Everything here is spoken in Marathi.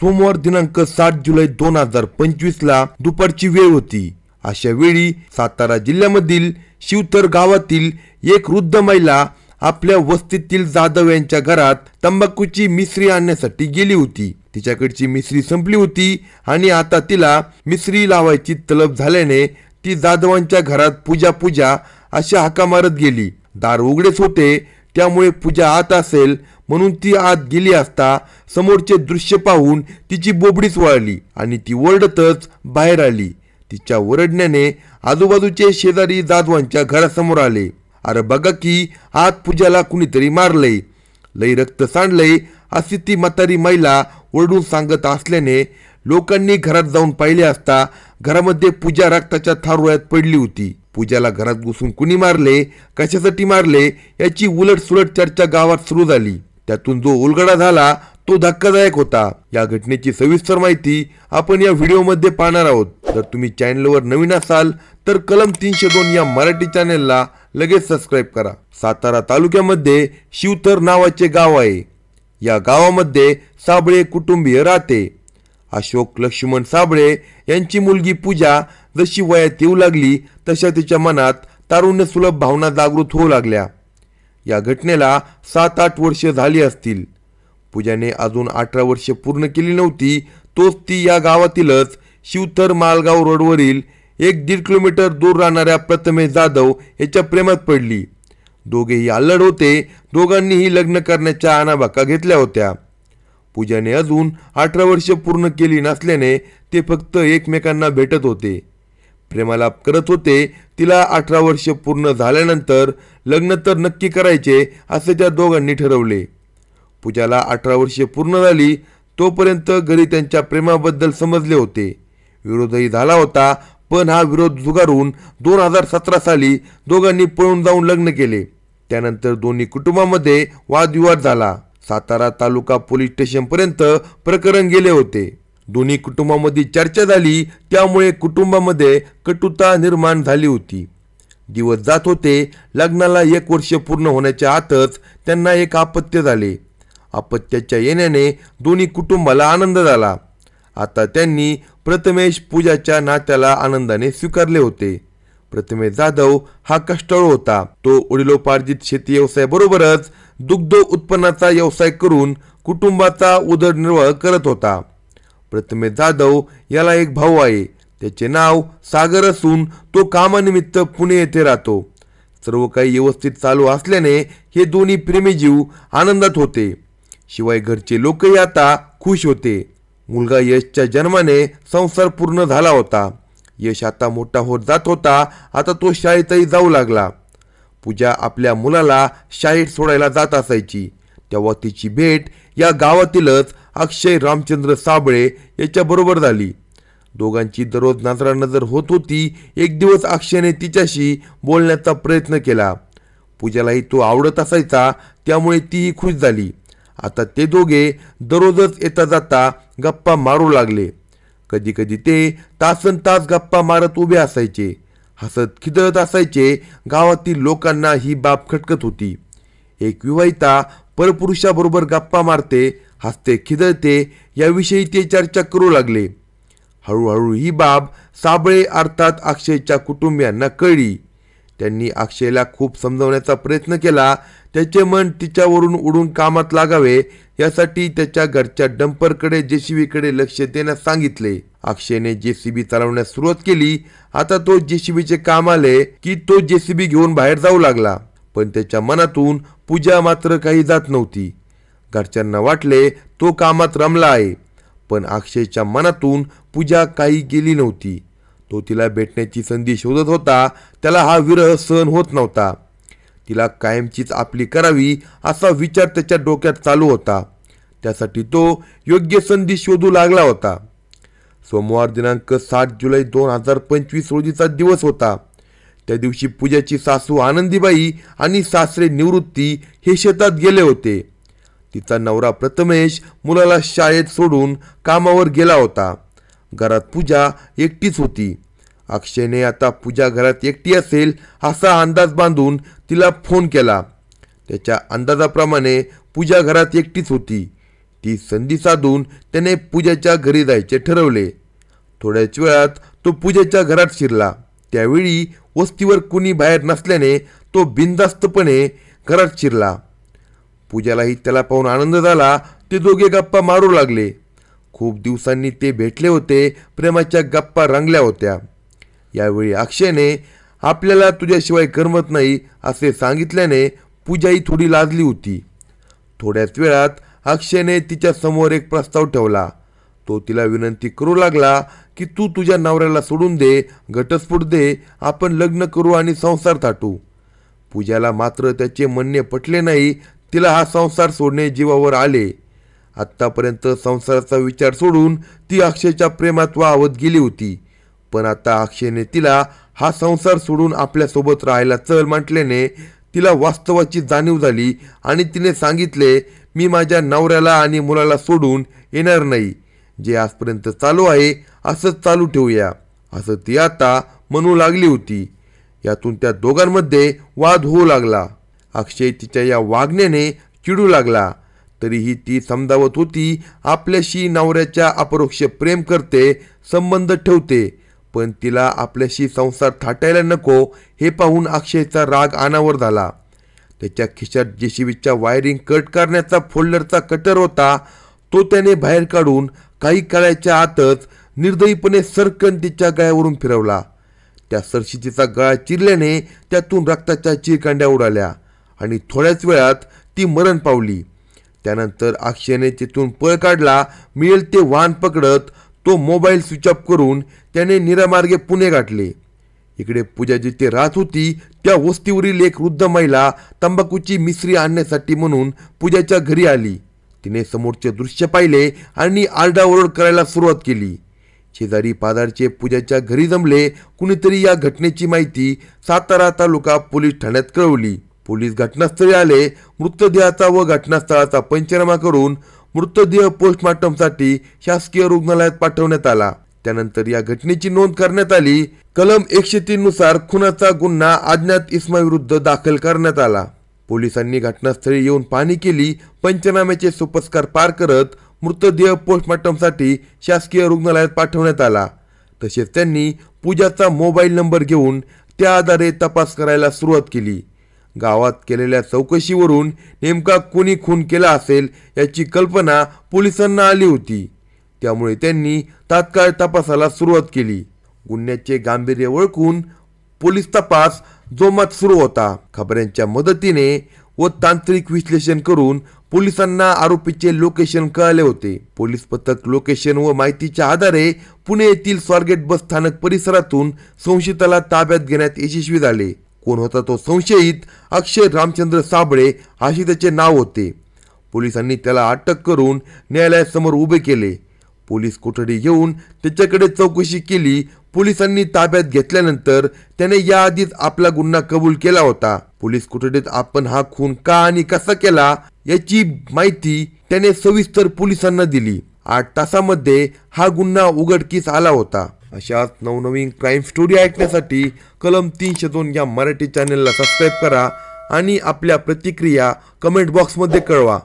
सोमवार दिनांक 7 जुलै 2025 ला दुपारची वेळ होती। अशा वेळी सातारा जिल्ह्यामधील शिवथर गावातील एक वृद्ध महिला आपल्या वस्तीतील जाधव यांच्या घरात तंबाखूची मिश्री आणण्यासाठी गेली होती। तिच्याकडची मिश्री संपली होती आणि आता तिला मिश्री लावायची तलब झाल्याने ती जाधवांच्या घरात पूजा अशा हाका मारत गेली। दार उघडेच होते, त्यामुळे पूजा आत असेल म्हणून ती आत गेली असता समोरचे दृश्य पाहून तिची बोबडीच वळली आणि ती ओरडतच बाहेर आली। तिच्या ओरडण्याने आजूबाजूचे शेजारी जाधवांच्या घरासमोर आले। अरे बघा की आत पूजाला कुणीतरी मारलंय, लई रक्त सांडलंय अशी ती म्हातारी महिला ओरडून सांगत असल्याने लोकांनी घरात जाऊन पाहिले असता घरामध्ये पूजा रक्ताच्या थारोळ्यात पडली होती। पूजाला घरात घुसून कुणी मारले, कशासाठी मारले याची उलटसुलट चर्चा गावात सुरू झाली। त्यातून जो उलगडा झाला तो धक्कादायक होता। या घटनेची सविस्तर माहिती आपण या व्हिडिओमध्ये पाहणार आहोत। जर तुम्ही चॅनलवर नवीन असाल तर कलम 302 या मराठी चॅनलला लगेच सबस्क्राइब करा। सातारा तालुक्यामध्ये शिवथर नावाचे गाव आहे। या गावामध्ये साबळे कुटुंबीय राहते। अशोक लक्ष्मण साबळे यांची मुलगी पूजा जशी वयात येऊ लागली तशा तिच्या मनात तारुण्य सुलभ भावना जागृत होऊ लागल्या। या घटनेला 7-8 वर्ष झाली असतील। पूजाने अजून 18 वर्ष पूर्ण केली नव्हती तोच ती या गावातीलच शिवथर मालगाव रोडवरील 1-1.5 किलोमीटर दूर राहणाऱ्या प्रथमेश जाधव याच्या प्रेमात पडली। दोघेही अल्लड होते। दोघांनीही लग्न करण्याच्या आणाबाका घेतल्या होत्या। पूजाने अजून 18 वर्ष पूर्ण केली नसल्याने ते फक्त एकमेकांना भेटत होते, प्रेमालाप करत होते। तिला 18 वर्ष पूर्ण झाल्यानंतर लग्न तर नक्की करायचे असे त्या दोघांनी ठरवले। पूजाला 18 वर्ष पूर्ण झाली तोपर्यंत घरी त्यांच्या प्रेमाबद्दल समजले होते। विरोधही झाला होता, पण हा विरोध झुगारून 2017 साली दोघांनी पळून जाऊन लग्न केले। त्यानंतर दोन्ही कुटुंबांमध्ये वादविवाद झाला। सातारा तालुका पोलीस स्टेशन पर्यंत प्रकरण गेले होते। दोन्ही कुटुंबांमध्ये चर्चा झाली, त्यामुळे कुटुंबामध्ये कटुता निर्माण झाली होती। दिवस जात होते। लग्नाला 1 वर्ष पूर्ण होण्याच्या आतच त्यांना एक अपत्य झाले। अपत्याच्या येण्याने दोन्ही कुटुंबाला आनंद झाला। आता त्यांनी प्रथमेश पूजाच्या नात्याला आनंदाने स्वीकारले होते। प्रथमेश जाधव हा कष्टाळू होता। तो वडिलोपार्जित शेती व्यवसायाबरोबरच दुग्ध उत्पन्नाचा व्यवसाय करून कुटुंबाचा उदरनिर्वाह करत होता। प्रथमेश जाधव याला एक भाऊ आहे, त्याचे नाव सागर असून तो कामानिमित्त पुणे येथे राहतो। सर्व काही व्यवस्थित चालू असल्याने हे दोन्ही प्रेमीजीव आनंदात होते। शिवाय घरचे लोकही आता खुश होते। मुलगा यशच्या जन्माने संसार पूर्ण झाला होता। यश आता मोठा होत जात होता। आता तो शाळेतही जाऊ लागला। पूजा आपल्या मुलाला शाळेत सोडायला जात असायची, तेव्हा तिची भेट या गावातीलच अक्षय रामचंद्र साबळे याच्या बरोबर झाली। दोघांची दररोज नजरानजर होत होती। एक दिवस अक्षयने तिच्याशी बोलण्याचा प्रयत्न केला। पूजालाही तो आवडत असायचा, त्यामुळे तीही खुश झाली। आता ते दोघे दररोजच येता जाता गप्पा मारू लागले। कधी कधी ते तासनतास गप्पा मारत उभे असायचे, हसत खिदळत असायचे। गावातील लोकांना ही बाब खटकत होती। एक विवाहिता परपुरुषाबरोबर गप्पा मारते, हसते, खिदळते याविषयी ते चर्चा करू लागले। हळूहळू ही बाब साबळे अर्थात अक्षयच्या कुटुंबियांना कळली। त्यांनी अक्षयला खूप समजवण्याचा प्रयत्न केला। त्याचे मन तिच्यावरून उडून कामात लागावे यासाठी त्याच्या घरच्या डंपरकडे जेसीबीकडे लक्ष देण्यास सांगितले। अक्षयने जेसीबी चालवण्यास सुरुवात केली। आता तो जेसीबीचे काम आले की तो जेसीबी घेऊन बाहेर जाऊ लागला, पण त्याच्या मनातून पूजा मात्र काही जात नव्हती। घरच्यांना वाटले तो कामात रमला आहे, पण अक्षयच्या मनातून पूजा काही गेली नव्हती। तो तिला भेटण्याची संधी शोधत होता। त्याला हा विरह सहन होत नव्हता। तिला कायमचीच आपली करावी असा विचार त्याच्या डोक्यात चालू होता। त्यासाठी तो योग्य संधी शोधू लागला होता। सोमवार दिनांक 7 जुलै 2025 रोजीचा दिवस होता। त्या दिवशी पूजाची सासू आनंदीबाई आणि सासरे निवृत्ती हे शेतात गेले होते। तिचा नवरा प्रथमेश मुलाला शाळेत सोडून कामावर गेला होता। घरात पूजा एकटीच होती। अक्षयने आता पूजा घरात एकटी असेल असा अंदाज बांधून तिला फोन केला। त्याच्या अंदाजाप्रमाणे पूजा घरात एकटीच होती। ती संधी साधून त्याने पूजाच्या घरी जायचे ठरवले. थोड्याच वेळात तो पूजाच्या घरात शिरला. त्यावेळी वस्तीवर कुणी बाहेर नसल्याने तो बिनधास्तपणे घरात शिरला. पूजालाही त्याला पाहून आनंद झाला. ते दोघे गप्पा मारू लागले. खूप दिवसांनी ते भेटले होते. प्रेमाच्या गप्पा रंगल्या होत्या. यावेळी अक्षयने आपल्याला तुझ्याशिवाय करमत नाही असे सांगितल्याने पूजाही थोडी लाजली होती. थोड्याच वेळात अक्षयने तिच्या समोर एक प्रस्ताव ठेवला. तो तिला विनंती करू लागला की तू तुझ्या नवऱ्याला सोडून दे, घटस्फोट दे, आपण लग्न करू आणि संसार थाटू. पूजाला मात्र त्याचे म्हणणे पटले नाही. तिला हा संसार सोडणे जीवावर आले. आत्तापर्यंत संसाराचा विचार सोडून ती अक्षयच्या प्रेमात वाहत गेली होती. पण आता अक्षयने तिला हा संसार सोडून आपल्यासोबत राहायला चल म्हटल्याने तिला वास्तवाची जाणीव झाली आणि तिने सांगितले, मी माझ्या नवऱ्याला आणि मुलाला सोडून येणार नाही. जे आजपर्यंत चालू आहे असंच चालू ठेवूया, असं ती आता म्हणू लागली होती. यातून त्या दोघांमध्ये वाद होऊ लागला. अक्षय तिच्या या वागण्याने चिडू लागला. तरीही ती समजावत होती आपल्याशी नवऱ्याच्या अपरोक्ष प्रेम करते, संबंध ठेवते, पण तिला आपल्याशी संसार थाटायला नको हे पाहून अक्षयचा राग अनावर झाला. त्याच्या खिशात जेसीबीच्या वायरिंग कट करण्याचा फोल्डरचा कटर होता. तो त्याने बाहेर काढून काही काळाच्या आतच निर्दयीपणे सरकन तिच्या गळ्यावरून फिरवला. त्या सरशीतीचा गळा चिरल्याने त्यातून रक्ताच्या चिरकांड्या उडाल्या आणि थोड्याच वेळात ती मरण पावली. त्यानंतर अक्षयने तिथून पळ काढला. मिळेल ते वाहन पकडत तो मोबाईल स्विच ऑफ करून त्याने निरामार्गे पुणे गाठले. इकडे पूजा जिथे राहत होती त्या वस्तीवरील एक वृद्ध महिला तंबाखूची मिसरी आणण्यासाठी म्हणून पूजाच्या घरी आली. तिने समोरचे दृश्य पाहिले आणि आरडाओरड करायला सुरुवात केली. शेजारी पाजारचे पूजाच्या घरी जमले. कुणीतरी या घटनेची माहिती सातारा तालुका पोलीस ठाण्यात कळवली. पोलीस घटनास्थळी आले. मृतदेहाचा व घटनास्थळाचा पंचनामा करून मृतदेह पोस्टमॉर्टमसाठी शासकीय रुग्णालयात पाठवण्यात आला. त्यानंतर या घटनेची नोंद करण्यात आली. कलम 103 नुसार खुनाचा गुन्हा अज्ञात इसमाविरुद्ध दाखल करण्यात आला. पोलिसांनी घटनास्थळी येऊन पाहणी केली. पंचनाम्याचे सोपस्कार पार करत मृतदेह पोस्टमॉर्टमसाठी शासकीय रुग्णालयात पाठवण्यात आला. तसेच त्यांनी पूजाचा मोबाईल नंबर घेऊन त्या आधारे तपास करायला सुरुवात केली. गावात केलेल्या चौकशीवरून नेमका कोणी खून केला असेल याची कल्पना पोलिसांना आली होती. त्यामुळे त्यांनी तात्काळ तपासाला सुरुवात केली. गुन्ह्याचे गांभीर्य ओळखून पोलीस तपास जोमात सुरू होता. खबऱ्यांच्या मदतीने व तांत्रिक विश्लेषण करून पोलिसांना आरोपीचे लोकेशन कळाले होते. पोलीस पथक लोकेशन व माहितीच्या आधारे पुणे येथील स्वारगेट बस स्थानक परिसरातून संशयिताला ताब्यात घेण्यात यशस्वी झाले. कोण होता तो संशयित? अक्षय रामचंद्र साबळे असे त्याचे नाव होते. पोलिसांनी त्याला अटक करून न्यायालयासमोर उभे केले. पोलीस कोठडी घेऊन त्याच्याकडे चौकशी केली. पोलिसांनी ताब्यात घेतल्यानंतर त्याने याआधीच आपला गुन्हा कबूल केला होता. पोलीस कोठडीत आपण हा खून का आणि कसा केला याची माहिती त्याने सविस्तर पोलिसांना दिली. 8 तासामध्ये हा गुन्हा उघडकीस आला होता. अशाच नवनवीन क्राईम स्टोरी ऐकण्यासाठी कलम 302 या मराठी चॅनलला सबस्क्राईब करा आणि आपल्या प्रतिक्रिया कमेंट बॉक्समध्ये कळवा.